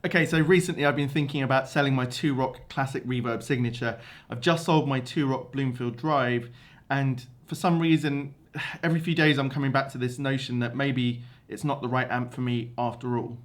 Okay, so recently I've been thinking about selling my 2-Rock Classic Reverb Signature. I've just sold my 2-Rock Bloomfield Drive, and for some reason, every few days I'm coming back to this notion that maybe it's not the right amp for me after all.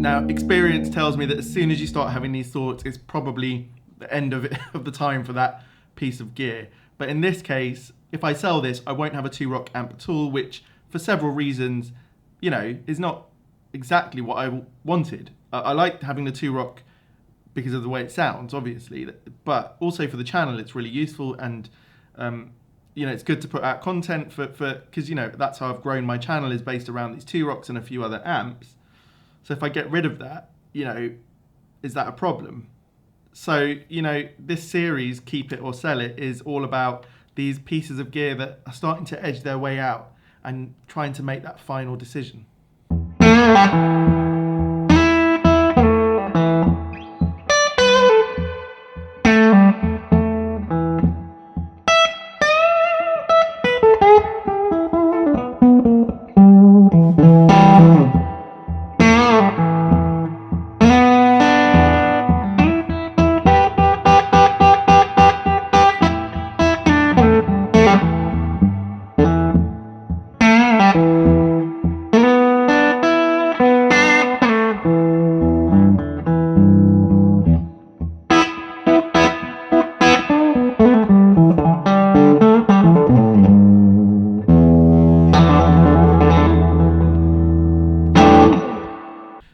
Now, experience tells me that as soon as you start having these thoughts, it's probably the end of the time for that piece of gear. But in this case, if I sell this, I won't have a 2-Rock amp at all, which for several reasons, is not exactly what I wanted. I like having the 2-Rock because of the way it sounds, obviously, but also for the channel, it's really useful, and it's good to put out content for because that's how I've grown my channel, is based around these 2-Rocks and a few other amps. So if I get rid of that, is that a problem? So, this series, Keep It or Sell It, is all about these pieces of gear that are starting to edge their way out and trying to make that final decision.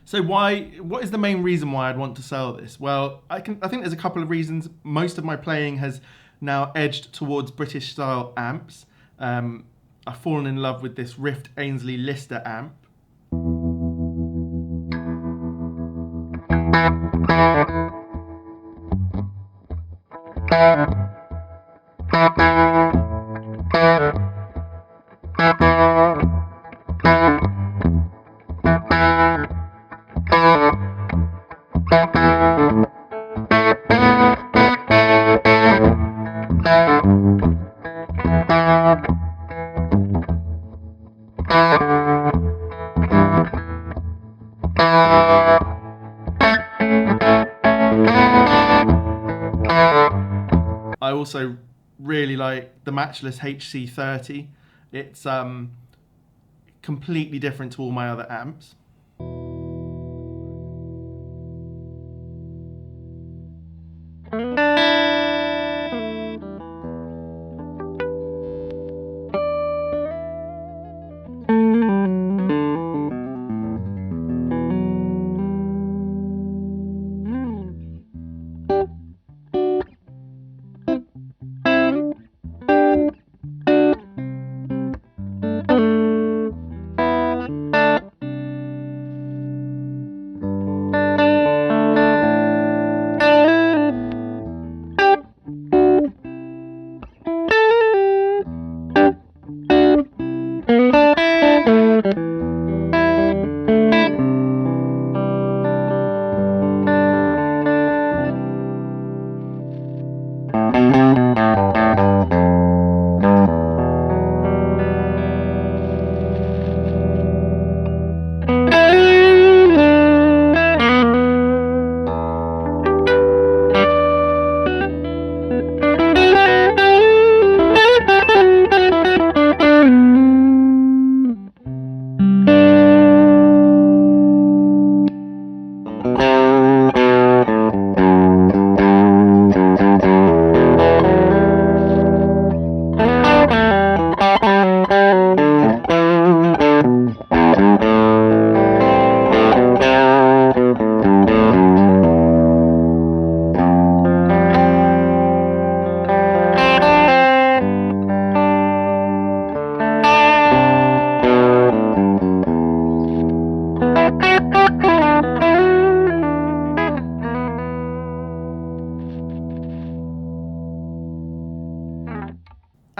So what is the main reason why I'd want to sell this? Well, I think there's a couple of reasons. Most of my playing has now edged towards British style amps. I've fallen in love with this Rift Ainsley Lister amp. I also really like the Matchless HC30. It's completely different to all my other amps.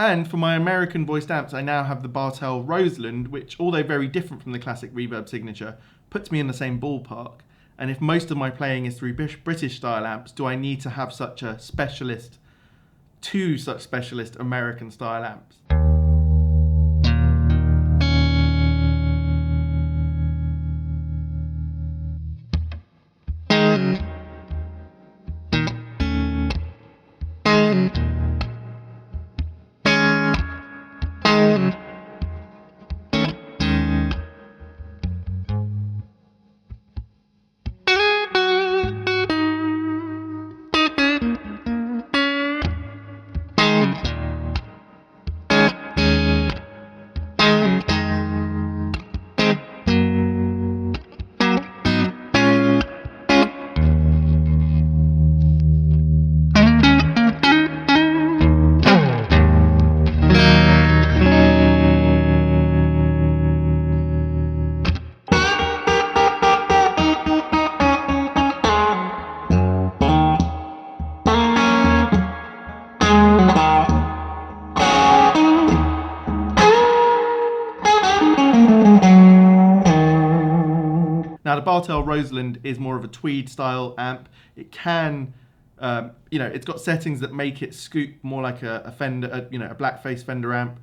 And for my American voiced amps, I now have the Bartel Roseland, which, although very different from the classic Reverb signature, puts me in the same ballpark. And if most of my playing is through British style amps, do I need to have two such specialist American style amps? Now the Bartel Roseland is more of a tweed style amp. It can, it's got settings that make it scoop more like a Fender, a blackface Fender amp.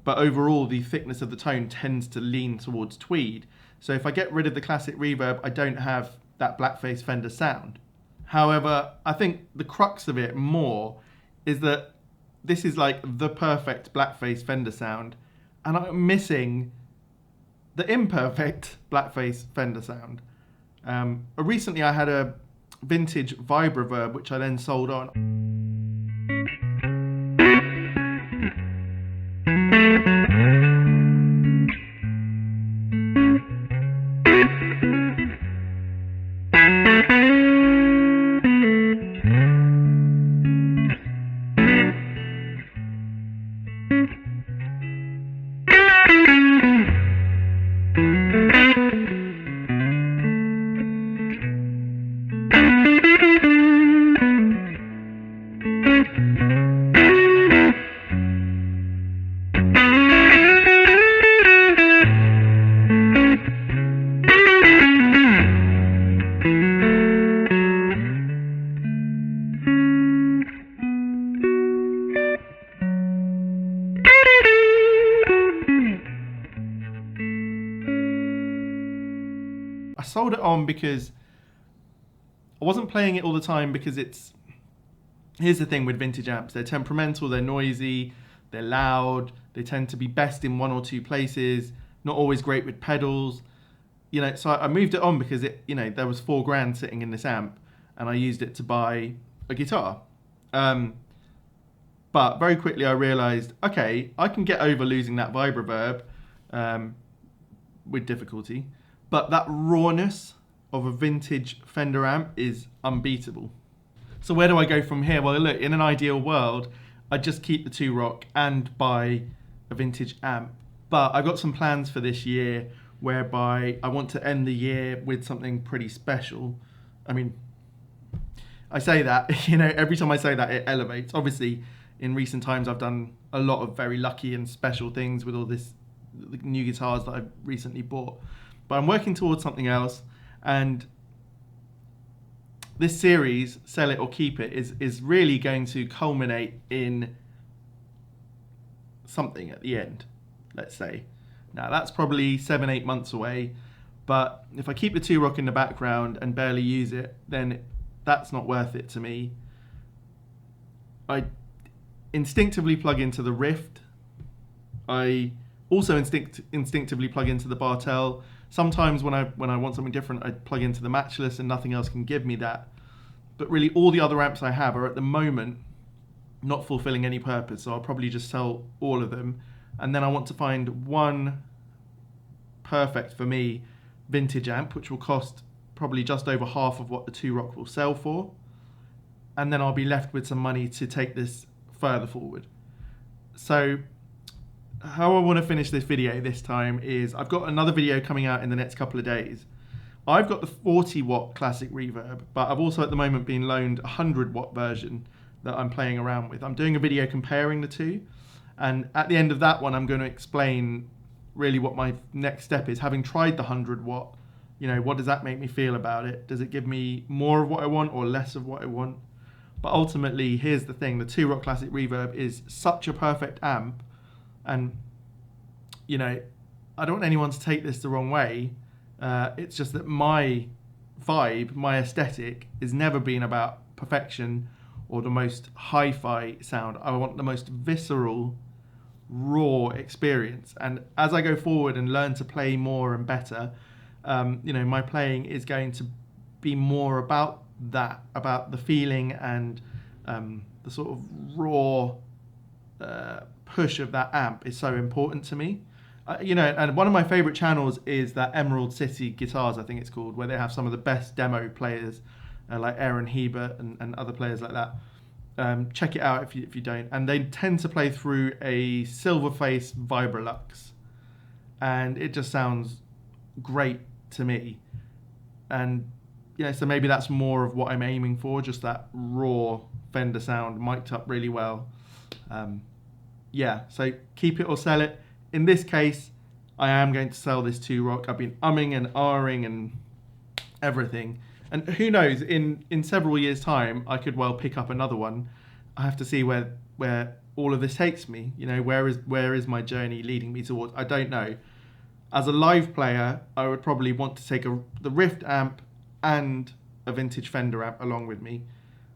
But overall, the thickness of the tone tends to lean towards tweed. So if I get rid of the classic reverb, I don't have that blackface Fender sound. However, I think the crux of it more is that this is like the perfect blackface Fender sound, and I'm missing the imperfect blackface Fender sound. Recently I had a vintage Reverb which I then sold on. I sold it on because I wasn't playing it all the time, because here's the thing with vintage amps, they're temperamental, they're noisy, they're loud, they tend to be best in one or two places, not always great with pedals, so I moved it on because there was £4,000 sitting in this amp and I used it to buy a guitar. But very quickly I realized, okay, I can get over losing that Reverb with difficulty, but that rawness of a vintage Fender amp is unbeatable. So where do I go from here? Well, look, in an ideal world, I'd just keep the 2-rock and buy a vintage amp. But I've got some plans for this year whereby I want to end the year with something pretty special. I mean, I say that, every time I say that, it elevates. Obviously, in recent times, I've done a lot of very lucky and special things with all the new guitars that I've recently bought. But I'm working towards something else, and this series, Sell It or Keep It, is really going to culminate in something at the end, let's say. Now, that's probably 7-8 months away, but if I keep the 2-rock in the background and barely use it, then that's not worth it to me. I instinctively plug into the Rift. I also instinctively plug into the Bartel. Sometimes when I want something different, I plug into the Matchless and nothing else can give me that. But really all the other amps I have are at the moment not fulfilling any purpose, so I'll probably just sell all of them. And then I want to find one perfect for me vintage amp, which will cost probably just over half of what the 2-rock will sell for. And then I'll be left with some money to take this further forward. So how I want to finish this video this time is I've got another video coming out in the next couple of days. I've got the 40-watt classic reverb, but I've also at the moment been loaned a 100-watt version that I'm playing around with. I'm doing a video comparing the two, And at the end of that one, I'm going to explain really what my next step is. Having tried the 100 watt, what does that make me feel about it? Does it give me more of what I want or less of what I want? But ultimately, here's the thing. The 2-Rock Classic Reverb is such a perfect amp. And, I don't want anyone to take this the wrong way. It's just that my vibe, my aesthetic, has never been about perfection or the most hi-fi sound. I want the most visceral, raw experience. And as I go forward and learn to play more and better, my playing is going to be more about that, about the feeling and the sort of raw push of that amp is so important to me. And one of my favorite channels is that Emerald City Guitars, I think it's called, where they have some of the best demo players like Aaron Hebert and other players like that. Check it out if you don't. And they tend to play through a Silverface Vibrolux, and it just sounds great to me. And so maybe that's more of what I'm aiming for, just that raw Fender sound, mic'd up really well. So keep it or sell it. In this case, I am going to sell this 2-Rock. I've been umming and ahhing and everything. And who knows, in several years' time, I could well pick up another one. I have to see where all of this takes me. Where is my journey leading me towards? I don't know. As a live player, I would probably want to take the Rift amp and a vintage Fender amp along with me,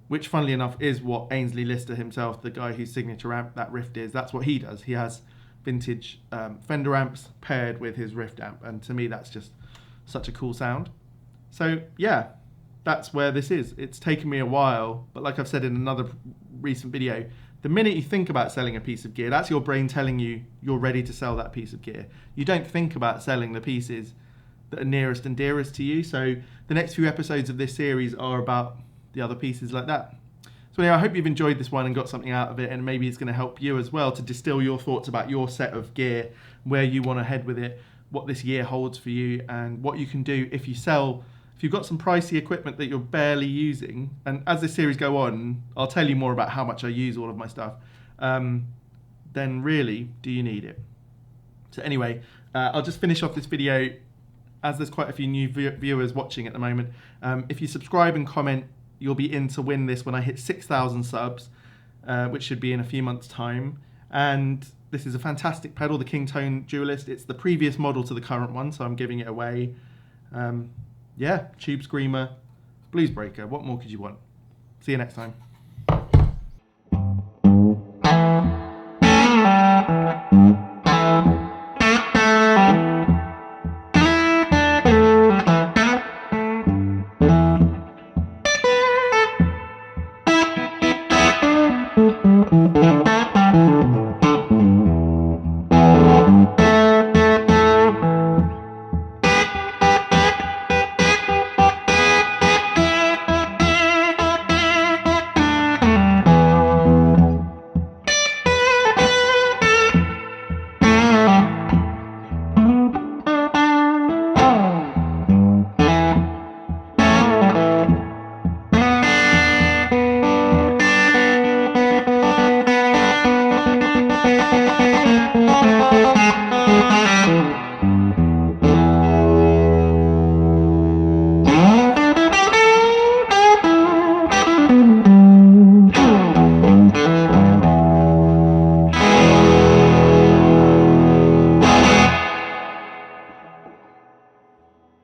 which funnily enough is what Ainsley Lister himself, the guy whose signature amp that Rift is, that's what he does. He has vintage Fender amps paired with his Rift amp, and to me that's just such a cool sound. So yeah, that's where this is. It's taken me a while, but like I've said in another recent video, the minute you think about selling a piece of gear, that's your brain telling you you're ready to sell that piece of gear. You don't think about selling the pieces that are nearest and dearest to you. So the next few episodes of this series are about the other pieces like that. So anyway, I hope you've enjoyed this one and got something out of it, and maybe it's going to help you as well to distill your thoughts about your set of gear, where you want to head with it, what this year holds for you, and what you can do if you've got some pricey equipment that you're barely using. And as this series go on, I'll tell you more about how much I use all of my stuff. Then really, do you need it? So anyway, I'll just finish off this video, as there's quite a few new viewers watching at the moment. If you subscribe and comment, you'll be in to win this when I hit 6,000 subs, which should be in a few months' time. And this is a fantastic pedal, the King Tone Dualist. It's the previous model to the current one, so I'm giving it away. Tube Screamer, Blues Breaker. What more could you want? See you next time.